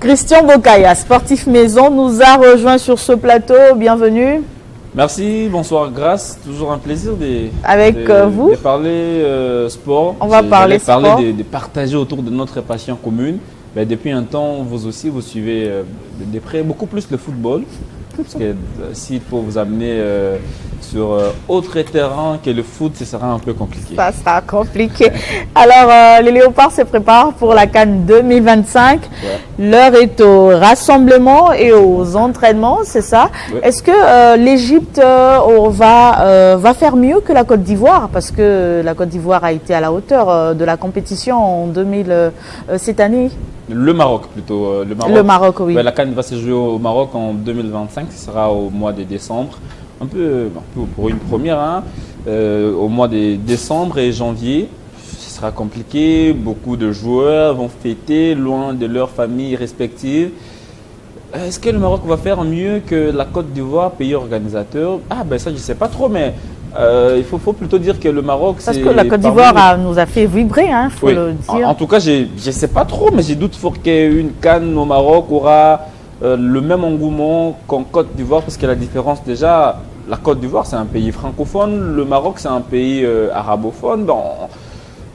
Christian Bokaya, sportif maison, nous a rejoint sur ce plateau. Bienvenue. Merci, bonsoir Grace. Toujours un plaisir vous. De parler sport. On va parler sport. De partager autour de notre passion commune. Ben, depuis un temps, vous aussi, vous suivez de près beaucoup plus le football. Parce que s'il faut vous amener sur autre terrain que le foot, ce sera un peu compliqué. Ça sera compliqué. Alors, les Léopards se préparent pour la CAN 2025. Ouais. L'heure est au rassemblement et aux entraînements, c'est ça. Ouais. Est-ce que l'Égypte va faire mieux que la Côte d'Ivoire? Parce que la Côte d'Ivoire a été à la hauteur de la compétition en cette année. Le Maroc plutôt. Le Maroc, oui. Ouais, la CAN va se jouer au Maroc en 2025, ce sera au mois de décembre. Un peu pour une première, hein, au mois de décembre et janvier. Ce sera compliqué, beaucoup de joueurs vont fêter loin de leurs familles respectives. Est-ce que le Maroc va faire mieux que la Côte d'Ivoire, pays organisateur? Ah ben ça je ne sais pas trop, mais il faut plutôt dire que le Maroc, parce que la Côte d'Ivoire nous a fait vibrer, hein, faut le dire. En tout cas, je ne sais pas trop, mais j'ai doute fort qu'une CAN au Maroc aura le même engouement qu'en Côte d'Ivoire, parce que la différence déjà, la Côte d'Ivoire c'est un pays francophone, le Maroc c'est un pays arabophone. Bon,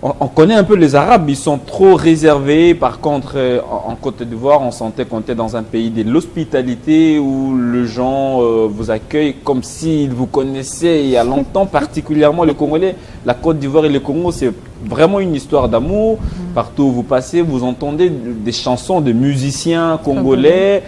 on connaît un peu les Arabes, ils sont trop réservés. Par contre, en Côte d'Ivoire, on sentait qu'on était dans un pays de l'hospitalité où les gens vous accueillent comme s'ils vous connaissaient il y a longtemps, particulièrement les Congolais. La Côte d'Ivoire et le Congo, c'est vraiment une histoire d'amour. Partout où vous passez, vous entendez des chansons de musiciens congolais.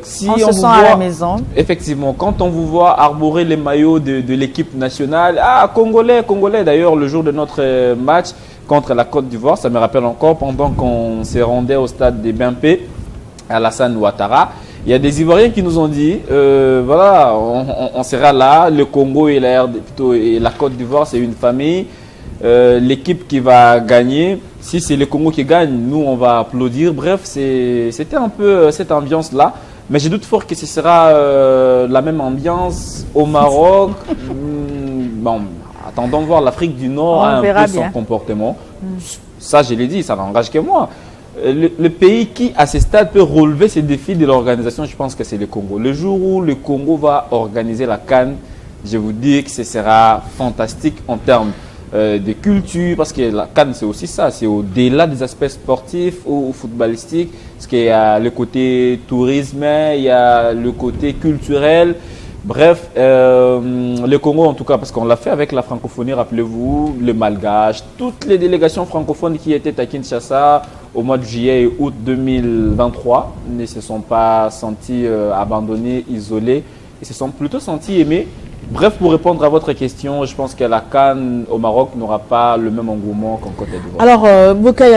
Si on se sent à la maison. Effectivement, quand on vous voit arborer les maillots de l'équipe nationale, Congolais. D'ailleurs, le jour de notre match contre la Côte d'Ivoire, ça me rappelle encore, pendant qu'on s'est rendu au stade des Bimpé, à Alassane Ouattara, il y a des Ivoiriens qui nous ont dit, voilà, on sera là, le Congo et la Côte d'Ivoire, c'est une famille. L'équipe qui va gagner, si c'est le Congo qui gagne, nous on va applaudir. Bref, c'était un peu cette ambiance-là. Mais je doute fort que ce sera la même ambiance au Maroc. Bon, attendons voir. L'Afrique du Nord a un peu son comportement. Ça, je l'ai dit, ça n'engage que moi. Le pays qui, à ce stade, peut relever ces défis de l'organisation, je pense que c'est le Congo. Le jour où le Congo va organiser la CAN, je vous dis que ce sera fantastique en termes de culture, parce que la CAN c'est aussi ça, c'est au-delà des aspects sportifs ou footballistiques, parce qu'il y a le côté tourisme, il y a le côté culturel. Bref, le Congo en tout cas, parce qu'on l'a fait avec la francophonie, rappelez-vous, le malgache, toutes les délégations francophones qui étaient à Kinshasa au mois de juillet et août 2023 ne se sont pas sentis abandonnés, isolés, ils se sont plutôt sentis aimés. Bref, pour répondre à votre question, je pense que la CAN au Maroc n'aura pas le même engouement qu'en Côte d'Ivoire. Alors,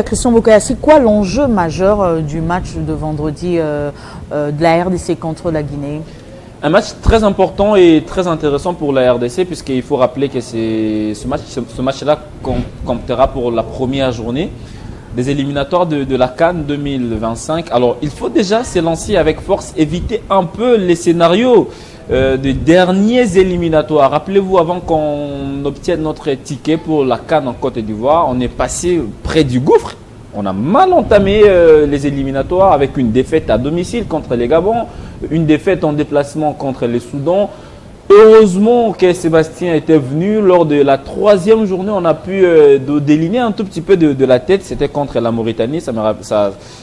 Christian Bokaya, c'est quoi l'enjeu majeur du match de vendredi de la RDC contre la Guinée? Un match très important et très intéressant pour la RDC, puisqu'il faut rappeler que ce match-là comptera pour la première journée des éliminatoires de la CAN 2025. Alors, il faut déjà se lancer avec force, éviter un peu les scénarios des derniers éliminatoires. Rappelez-vous, avant qu'on obtienne notre ticket pour la CAN en Côte d'Ivoire, on est passé près du gouffre. On a mal entamé les éliminatoires avec une défaite à domicile contre les Gabon, une défaite en déplacement contre les Soudans. Heureusement que Sébastien était venu. Lors de la troisième journée, on a pu déliner un tout petit peu de la tête. C'était contre la Mauritanie.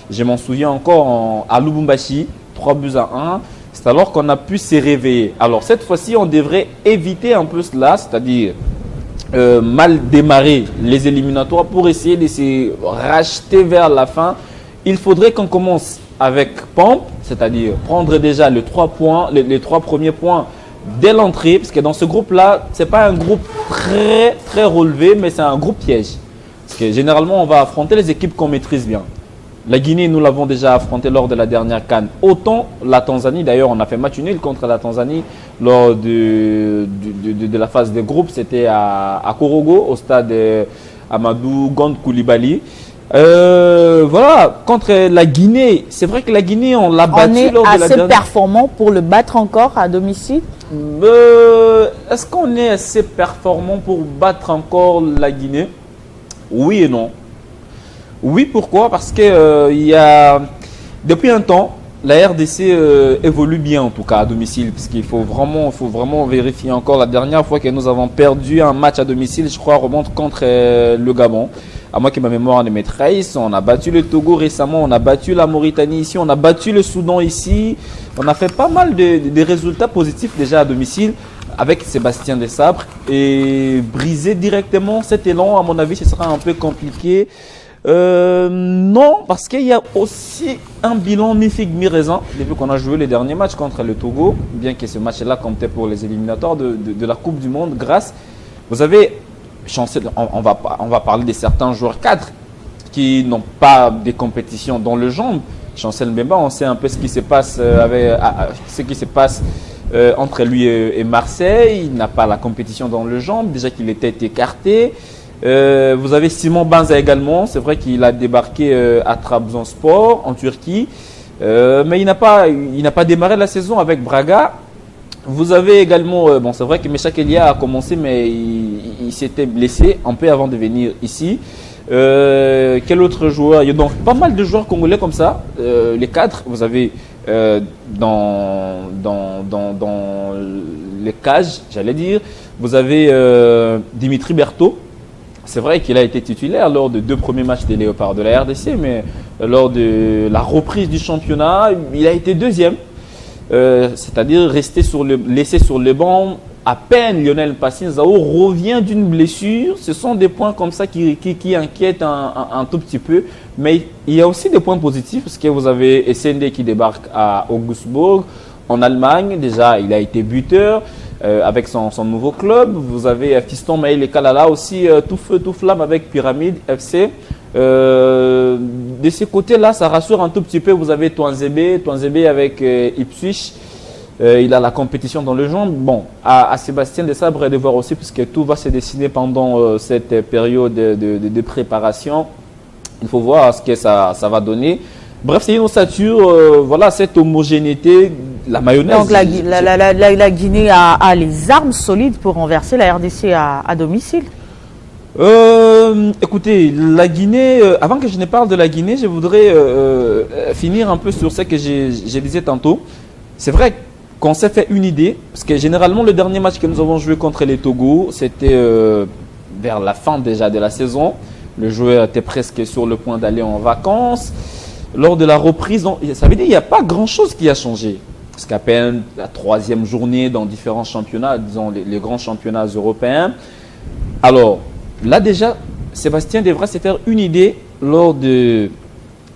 Je m'en souviens encore à Lubumbashi, 3-1. C'est alors qu'on a pu se réveiller. Alors cette fois-ci, on devrait éviter un peu cela, c'est-à-dire mal démarrer les éliminatoires pour essayer de se racheter vers la fin. Il faudrait qu'on commence avec pompe, c'est-à-dire prendre déjà les 3 premiers points dès l'entrée, parce que dans ce groupe-là, ce n'est pas un groupe très relevé, mais c'est un groupe piège. Parce que généralement, on va affronter les équipes qu'on maîtrise bien. La Guinée, nous l'avons déjà affronté lors de la dernière CAN. Autant la Tanzanie, d'ailleurs, on a fait match nul contre la Tanzanie lors de la phase des groupes. C'était à Korogo, au stade Amadou Gand Koulibaly. Voilà, contre la Guinée, c'est vrai que la Guinée, on l'a battu lors de la dernière. On est assez performant pour le battre encore à domicile? Est-ce qu'on est assez performant pour battre encore la Guinée? Oui et non. Oui, pourquoi? Parce que il y a depuis un temps, la RDC évolue bien en tout cas à domicile, parce qu'il faut vraiment vérifier encore. La dernière fois que nous avons perdu un match à domicile, je crois, remonte contre le Gabon. À moins que ma mémoire ne me trahisse, on a battu le Togo récemment, on a battu la Mauritanie ici, on a battu le Soudan ici. On a fait pas mal de résultats positifs déjà à domicile avec Sébastien Desabre. Et briser directement cet élan, à mon avis, ce sera un peu compliqué. Non, parce qu'il y a aussi un bilan mi-figue, mi-raisin depuis qu'on a joué les derniers matchs contre le Togo, bien que ce match-là comptait pour les éliminatoires de la Coupe du Monde. Vous avez chancé, on va parler de certains joueurs cadres qui n'ont pas des compétitions dans le jambes. Chancel Mbemba, on sait un peu ce qui se passe entre lui et Marseille. Il n'a pas la compétition dans le jambes, déjà qu'il était écarté. Vous avez Simon Banza également, c'est vrai qu'il a débarqué à Trabzonspor en Turquie, mais il n'a pas démarré la saison avec Braga. Vous avez également, c'est vrai que Meshak Elia a commencé, mais il s'était blessé un peu avant de venir ici. Quel autre joueur? Il y a donc pas mal de joueurs congolais comme ça. Les cadres, vous avez dans les cages, j'allais dire, vous avez Dimitri Berthaud. C'est vrai qu'il a été titulaire lors des 2 premiers matchs des Léopards de la RDC, mais lors de la reprise du championnat, il a été 2e. C'est-à-dire laissé sur le banc. À peine Lionel Passin-Zao revient d'une blessure. Ce sont des points comme ça qui inquiètent un tout petit peu. Mais il y a aussi des points positifs, parce que vous avez SND qui débarque à Augsbourg en Allemagne. Déjà, il a été buteur avec son nouveau club. Vous avez Fiston Maël Kalala aussi, tout feu, tout flamme avec Pyramide FC. De ce côté-là, ça rassure un tout petit peu. Vous avez Touanzebe avec Ipswich. Il a la compétition dans le genre. Bon, à Sébastien Desabre de voir aussi, puisque tout va se dessiner pendant cette période de préparation. Il faut voir ce que ça va donner. Bref, c'est une ossature, voilà, cette homogénéité, la mayonnaise. Donc la Guinée a les armes solides pour renverser la RDC à domicile. Écoutez, la Guinée, avant que je ne parle de la Guinée, je voudrais finir un peu sur ce que je disais tantôt. C'est vrai qu'on s'est fait une idée, parce que généralement le dernier match que nous avons joué contre les Togo, c'était vers la fin déjà de la saison. Le joueur était presque sur le point d'aller en vacances. Lors de la reprise, ça veut dire qu'il n'y a pas grand-chose qui a changé. Parce qu'à peine la 3e journée dans différents championnats, disons les grands championnats européens. Alors, là déjà, Sébastien devra se faire une idée lors de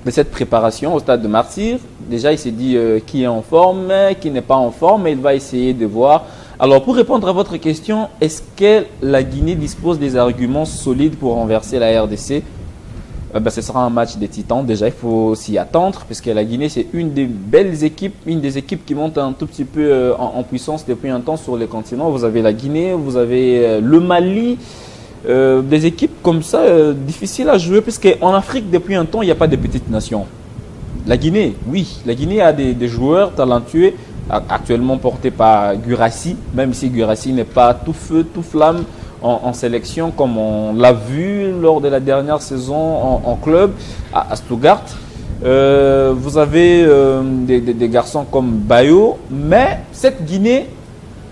cette préparation au stade de Martyr. Déjà, il s'est dit qui est en forme, qui n'est pas en forme, et il va essayer de voir. Alors, pour répondre à votre question, est-ce que la Guinée dispose des arguments solides pour renverser la RDC? Ce sera un match des titans. Déjà, il faut s'y attendre, parce que la Guinée, c'est une des belles équipes, une des équipes qui monte un tout petit peu en puissance depuis un temps sur les continents. Vous avez la Guinée, vous avez le Mali. Des équipes comme ça, difficiles à jouer, parce qu'en Afrique, depuis un temps, il n'y a pas de petites nations. La Guinée, oui, la Guinée a des joueurs talentueux, actuellement portés par Guirassy, même si Guirassy n'est pas tout feu, tout flamme en sélection, comme on l'a vu lors de la dernière saison en club à Stuttgart. Vous avez des garçons comme Bayo, mais cette Guinée,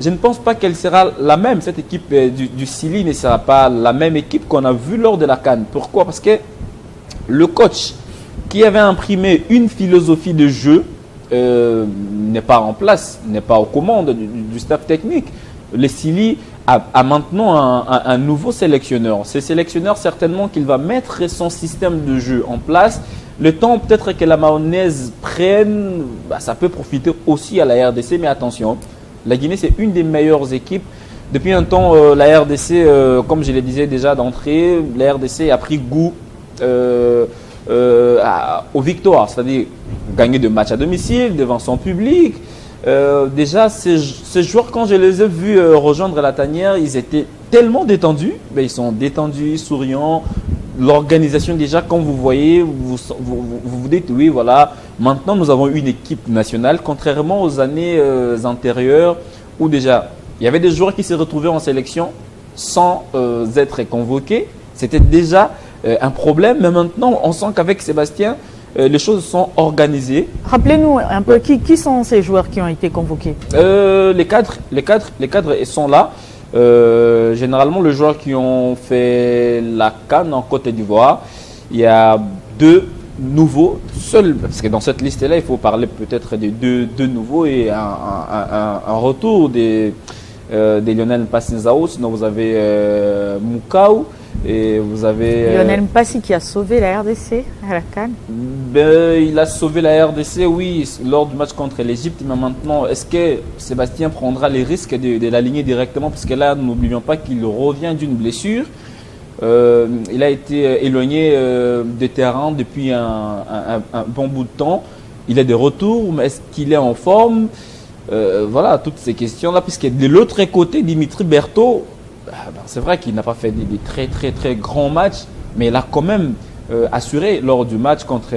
je ne pense pas qu'elle sera la même. Cette équipe du Sili ne sera pas la même équipe qu'on a vue lors de la CAN. Pourquoi? Parce que le coach qui avait imprimé une philosophie de jeu n'est pas en place, n'est pas aux commandes du staff technique. Le Sili a maintenant un nouveau sélectionneur. Ce sélectionneur, certainement qu'il va mettre son système de jeu en place. Le temps peut-être que la mayonnaise prenne, ça peut profiter aussi à la RDC, mais attention. La Guinée, c'est une des meilleures équipes. Depuis un temps, la RDC, comme je le disais déjà d'entrée, la RDC a pris goût aux victoires, c'est-à-dire gagner de matchs à domicile, devant son public. Déjà, ces joueurs, quand je les ai vus rejoindre la tanière, ils étaient tellement détendus. Ils sont détendus, souriants. L'organisation, déjà, quand vous voyez, vous dites, oui, voilà, maintenant nous avons une équipe nationale, contrairement aux années antérieures où déjà, il y avait des joueurs qui se retrouvaient en sélection sans être convoqués. C'était déjà un problème, mais maintenant, on sent qu'avec Sébastien, les choses sont organisées. Rappelez-nous un peu qui sont ces joueurs qui ont été convoqués. Les cadres ils sont là. Généralement, les joueurs qui ont fait la CAN en Côte d'Ivoire, il y a 2 nouveaux seuls, parce que dans cette liste-là, il faut parler peut-être de deux nouveaux et un retour des Lionel Mpassi-Nzao. Sinon, vous avez Moukau et vous avez... Lionel Mpassi qui a sauvé la RDC à la CAN. Il a sauvé la RDC, oui, lors du match contre l'Égypte. Mais maintenant, est-ce que Sébastien prendra les risques de l'aligner directement? Parce que là, n'oublions pas qu'il revient d'une blessure. Il a été éloigné des terrains depuis un bon bout de temps. Il est de retour, mais est-ce qu'il est en forme? Voilà, toutes ces questions-là. Puisque de l'autre côté, Dimitri Berthaud, c'est vrai qu'il n'a pas fait des très grands matchs, mais il a quand même assuré lors du match contre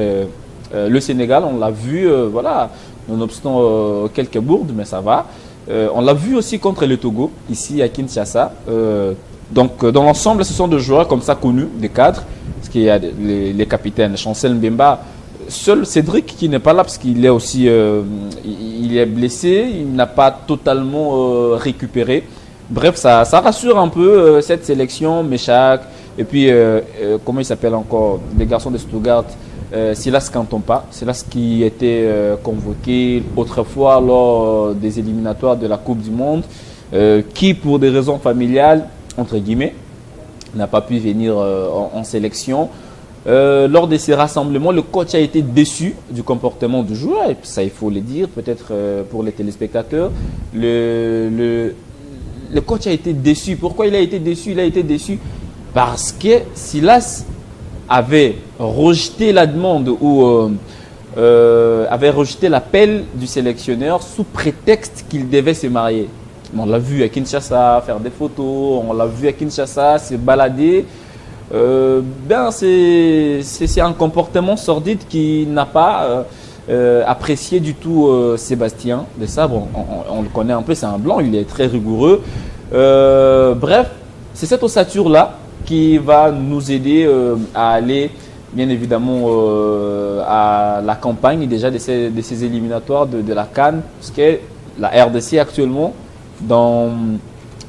le Sénégal. On l'a vu, voilà, nonobstant quelques bourdes, mais ça va. On l'a vu aussi contre le Togo, ici à Kinshasa. Donc, dans l'ensemble, ce sont des joueurs comme ça connus, des cadres, parce qu'il y a les capitaines, Chancel Mbemba. Seul Cédric qui n'est pas là parce qu'il est aussi il est blessé, il n'a pas totalement récupéré. Bref, ça rassure un peu cette sélection, Méchac, et puis comment il s'appelle encore, les garçons de Stuttgart, Silas Kantompa, Silas qui était convoqué autrefois lors des éliminatoires de la Coupe du Monde, qui pour des raisons familiales, entre guillemets, n'a pas pu venir en sélection. Lors de ces rassemblements, le coach a été déçu du comportement du joueur, et ça il faut le dire, peut-être pour les téléspectateurs. Le coach a été déçu. Pourquoi il a été déçu? Il a été déçu parce que Silas avait rejeté la demande ou avait rejeté l'appel du sélectionneur sous prétexte qu'il devait se marier. On l'a vu à Kinshasa faire des photos, on l'a vu à Kinshasa se balader. C'est un comportement sordide qui n'a pas apprécié du tout Sébastien Desabre. On le connaît un peu, c'est un blanc, il est très rigoureux. Bref, c'est cette ossature-là qui va nous aider à aller, bien évidemment, à la campagne déjà de ces éliminatoires de la CAN, parce que la RDC actuellement,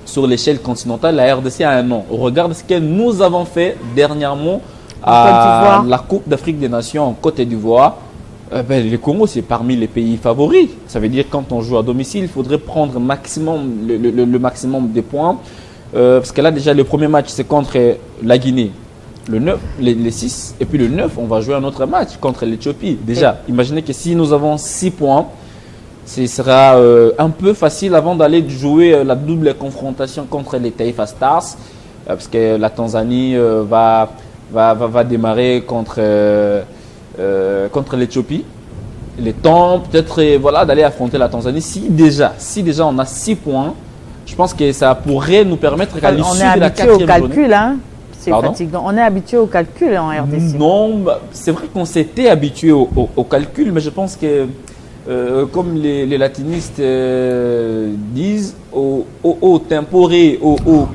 sur l'échelle continentale, la RDC a un nom. Regarde ce que nous avons fait dernièrement à la Coupe d'Afrique des Nations en Côte d'Ivoire. Le Congo, c'est parmi les pays favoris. Ça veut dire que quand on joue à domicile, il faudrait prendre le maximum de points. Parce que là, déjà, le premier match, c'est contre la Guinée. Le 9, les 6, et puis le 9, on va jouer un autre match contre l'Éthiopie. Déjà, imaginez que si nous avons 6 points, ce sera un peu facile avant d'aller jouer la double confrontation contre les Taifa Stars, parce que la Tanzanie va démarrer contre l'Éthiopie. Il est temps peut-être voilà, d'aller affronter la Tanzanie. Si déjà on a 6 points, je pense que ça pourrait nous permettre qu'à l'issue de la 4e journée… On est habitué au calcul, hein. C'est fatigant. On est habitué au calcul en RDC. Non, c'est vrai qu'on s'était habitué au calcul, mais je pense que comme les latinistes disent, au tempore,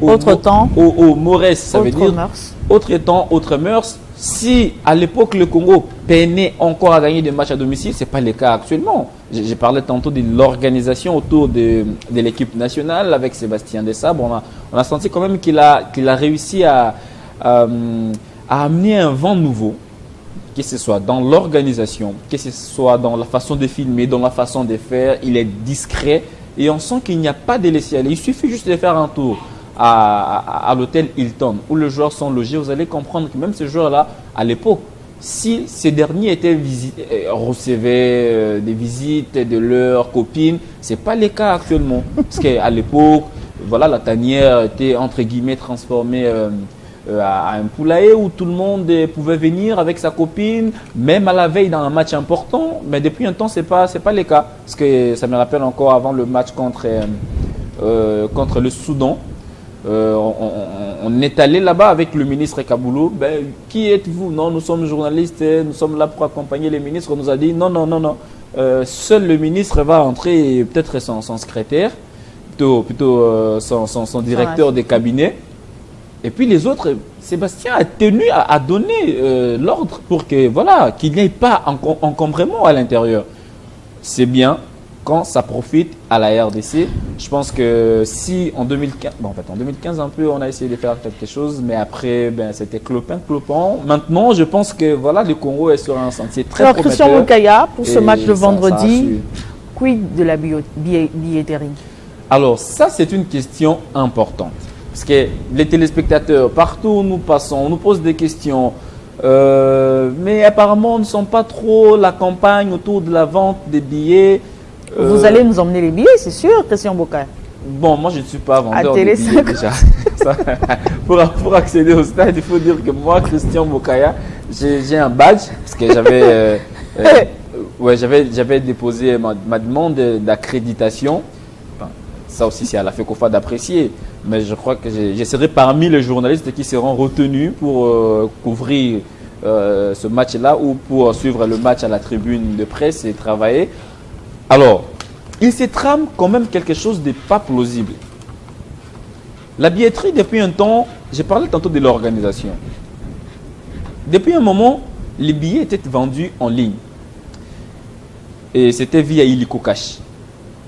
autre temps, au mores, ça veut dire mœurs. Autre temps, autre mœurs. Si à l'époque le Congo peinait encore à gagner des matchs à domicile, ce n'est pas le cas actuellement. J'ai parlé tantôt de l'organisation autour de l'équipe nationale avec Sébastien Desabre. On a senti quand même qu'il a réussi à amener un vent nouveau. Que ce soit dans l'organisation, que ce soit dans la façon de filmer, dans la façon de faire, il est discret et on sent qu'il n'y a pas de laisser aller. Il suffit juste de faire un tour à l'hôtel Hilton où les joueurs sont logés. Vous allez comprendre que même ces joueurs-là, à l'époque, si ces derniers recevaient des visites de leurs copines, ce n'est pas le cas actuellement. Parce qu'à l'époque, voilà, la tanière était entre guillemets transformée à un poulailler où tout le monde pouvait venir avec sa copine, même à la veille dans un match important. Mais depuis un temps, c'est pas le cas. Parce que ça me rappelle encore avant le match contre le Soudan. On est allé là-bas avec le ministre Kaboulou. Qui êtes-vous? Non, nous sommes journalistes, nous sommes là pour accompagner les ministres. On nous a dit non. Seul le ministre va entrer, peut-être son secrétaire, plutôt son directeur des cabinets. Et puis les autres, Sébastien a tenu à donner l'ordre pour que voilà, qu'il n'y ait pas encombrement à l'intérieur. C'est bien quand ça profite à la RDC. Je pense que si en 2015, bon, en fait en 2015 un peu on a essayé de faire quelque chose, mais après ben, c'était clopin. Maintenant je pense que voilà, le Congo est sur un sentier très prometteur. Christian Mokaya, pour ce match le vendredi, quid de la billetterie? Alors ça c'est une question importante. Parce que les téléspectateurs, partout où nous passons, on nous pose des questions, mais apparemment ne sont pas trop la campagne autour de la vente des billets. Vous allez nous emmener les billets, c'est sûr, Christian Mokaya? Bon, moi je ne suis pas vendeur de billets déjà. Pour accéder au stade, il faut dire que moi, Christian Mokaya, j'ai un badge, parce que j'avais déposé ma demande d'accréditation. Enfin, ça aussi, c'est à la FECOFA d'apprécier. Mais je crois que je serai parmi les journalistes qui seront retenus pour couvrir ce match-là ou pour suivre le match à la tribune de presse et travailler. Alors, il se trame quand même quelque chose de pas plausible. La billetterie, depuis un temps, j'ai parlé tantôt de l'organisation. Depuis un moment, les billets étaient vendus en ligne. Et c'était via Illico Cash,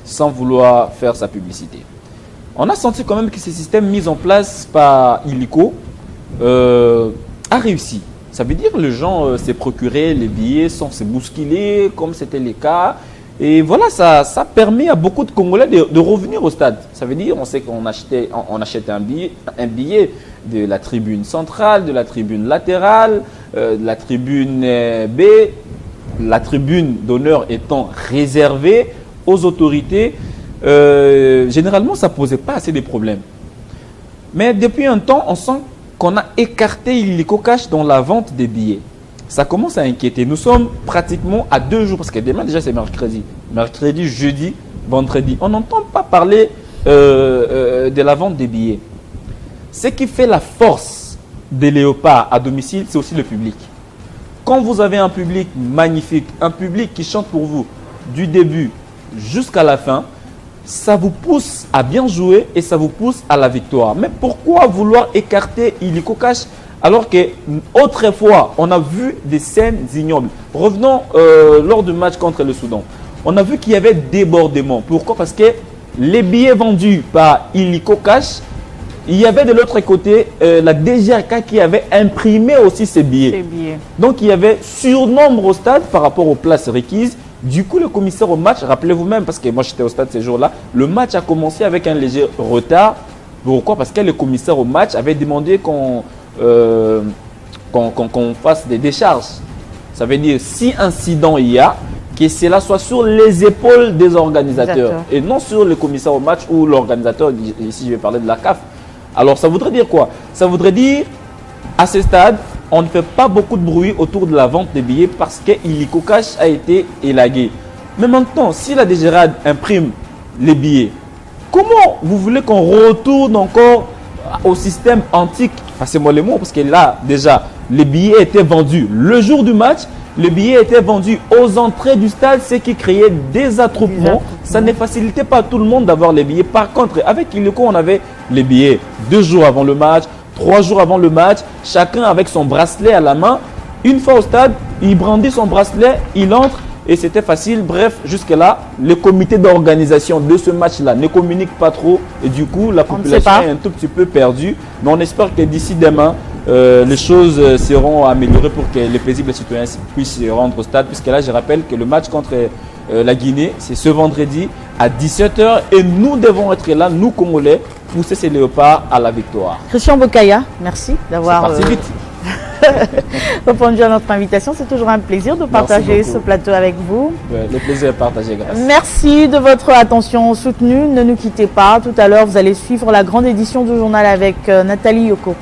sans vouloir faire sa publicité. On a senti quand même que ce système mis en place par Illico a réussi. Ça veut dire que les gens s'est procuré les billets sans se bousculer, comme c'était le cas. Et voilà, ça permet à beaucoup de Congolais de revenir au stade. Ça veut dire, on sait qu'on achète un billet de la tribune centrale, de la tribune latérale, de la tribune B, la tribune d'honneur étant réservée aux autorités. Généralement, ça ne posait pas assez de problèmes. Mais depuis un temps, on sent qu'on a écarté Illico Cash dans la vente des billets. Ça commence à inquiéter. Nous sommes pratiquement à 2 jours, parce que demain déjà c'est mercredi. Mercredi, jeudi, vendredi. On n'entend pas parler de la vente des billets. Ce qui fait la force des léopards à domicile, c'est aussi le public. Quand vous avez un public magnifique, un public qui chante pour vous du début jusqu'à la fin, ça vous pousse à bien jouer et ça vous pousse à la victoire. Mais pourquoi vouloir écarter Illico Cash alors qu'autrefois, on a vu des scènes ignobles? Revenons lors du match contre le Soudan. On a vu qu'il y avait débordement. Pourquoi? Parce que les billets vendus par Illico Cash, il y avait de l'autre côté la DGRK qui avait imprimé aussi ces billets. Donc il y avait surnombre au stade par rapport aux places requises. Du coup, le commissaire au match, rappelez-vous même, parce que moi j'étais au stade ces jours-là, le match a commencé avec un léger retard. Pourquoi? Parce que le commissaire au match avait demandé qu'on fasse des décharges. Ça veut dire, si incident il y a, que cela soit sur les épaules des organisateurs et non sur le commissaire au match ou l'organisateur. Ici, je vais parler de la CAF. Alors, ça voudrait dire quoi? Ça voudrait dire, à ce stade, on ne fait pas beaucoup de bruit autour de la vente des billets parce que Illico Cash a été élagué. Mais maintenant, si la DGRAD imprime les billets, comment vous voulez qu'on retourne encore au système antique? Passez-moi les mots, parce que là, déjà, les billets étaient vendus le jour du match. Les billets étaient vendus aux entrées du stade, ce qui créait des attroupements. Ça ne facilitait pas à tout le monde d'avoir les billets. Par contre, avec Illico, on avait les billets 2 jours avant le match, 3 jours avant le match, chacun avec son bracelet à la main. Une fois au stade, il brandit son bracelet, il entre et c'était facile. Bref, jusque-là, le comité d'organisation de ce match-là ne communique pas trop et du coup, la population est un tout petit peu perdue. Mais on espère que d'ici demain, les choses seront améliorées pour que les paisibles citoyens puissent se rendre au stade. Puisque là, je rappelle que le match contre la Guinée, c'est ce vendredi à 17 h et nous devons être là, nous Congolais, pousser ces léopards à la victoire. Christian Mokaya, merci d'avoir répondu à notre invitation. C'est toujours un plaisir de partager ce plateau avec vous. Le plaisir est partagé, grâce. Merci de votre attention soutenue. Ne nous quittez pas. Tout à l'heure, vous allez suivre la grande édition du journal avec Nathalie Yoko.